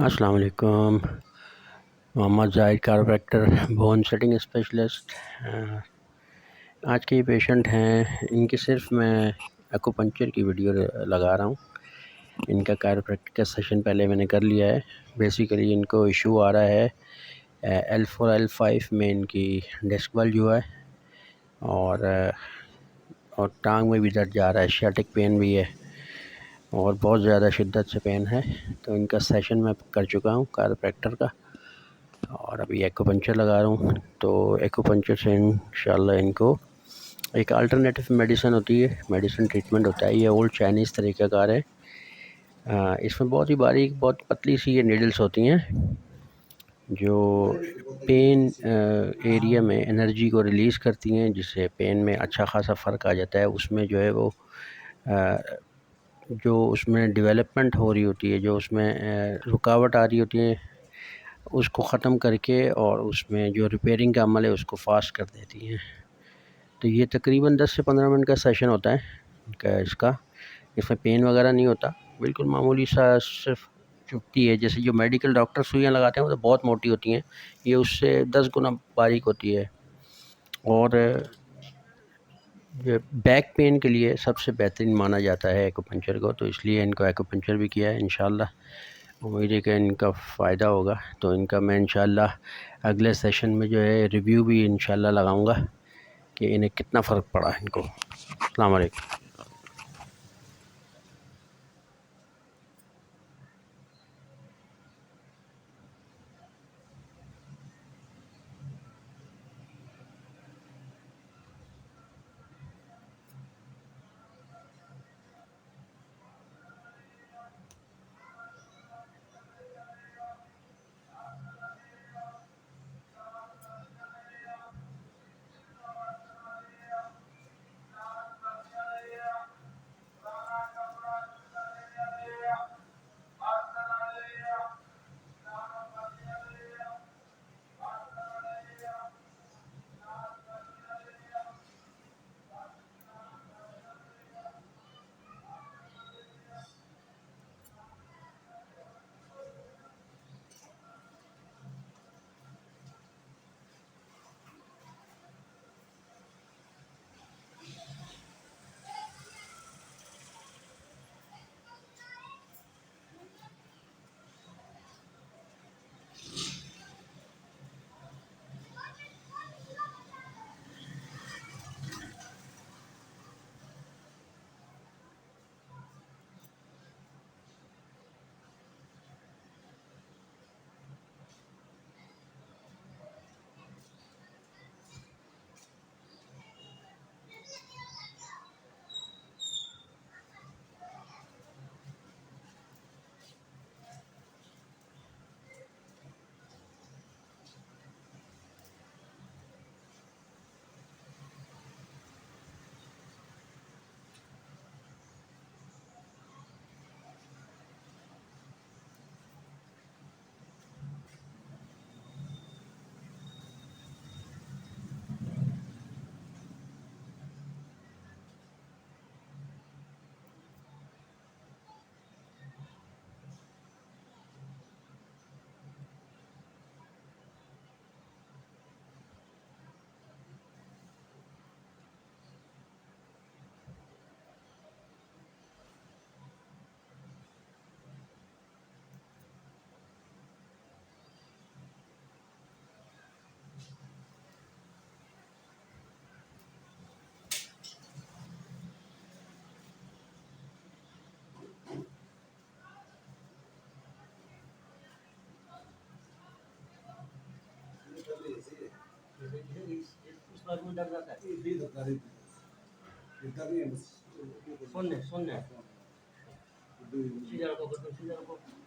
अस्सलाम वालेकुम। Mohammed Zahid chiropractor bone setting specialist. आज के ये पेशेंट हैं, इनकी सिर्फ मैं एक्यूपंक्चर की वीडियो लगा रहा हूँ। इनका कारोप्रैक्टर का सेशन पहले मैंने कर लिया है। बेसिकली इनको इशू आ रहा है L4 L5 में इनकी डिस्क बल्ज हुआ है और टांग में भी दर्द जा रहा है, शियाटिक पेन भी है और बहुत ज़्यादा शिद्दत से पेन है। तो इनका सेशन मैं कर चुका हूँ कारोप्रैक्टर का और अभी एक्यूपंक्चर लगा रहा हूँ। तो एक्यूपंक्चर से इंशाल्लाह इनको एक अल्टरनेटिव मेडिसिन होती है, मेडिसिन ट्रीटमेंट होता है। ये ओल्ड चाइनीज़ तरीक़ाकार है। इसमें बहुत ही बारीक, बहुत पतली सी ये नीडल्स होती हैं जो पेन एरिया में एनर्जी को रिलीज़ करती हैं, जिससे पेन में अच्छा खासा फ़र्क आ जाता है। उसमें जो है वो जो उसमें डेवलपमेंट हो रही होती है, जो उसमें रुकावट आ रही होती है, उसको ख़त्म करके और उसमें जो रिपेयरिंग का अमल है उसको फास्ट कर देती हैं। तो ये तकरीबन 10 से 15 मिनट का सेशन होता है इसका। इसमें पेन वगैरह नहीं होता, बिल्कुल मामूली सा सिर्फ चुभती है। जैसे जो मेडिकल डॉक्टर सुइयाँ लगाते हैं वो तो बहुत मोटी होती हैं, ये उससे 10 गुना बारीक होती है। और ये बैक पेन के लिए सबसे बेहतरीन माना जाता है एक्यूपंक्चर को, तो इसलिए इनको एक्यूपंक्चर भी किया है। इंशाल्लाह उम्मीद है कि इनका फ़ायदा होगा। तो इनका मैं इंशाल्लाह अगले सेशन में जो है रिव्यू भी इंशाल्लाह लगाऊंगा कि इन्हें कितना फ़र्क पड़ा इनको। अस्सलाम वालेकुम। सुनने सीधा रखो, सीधा रखो।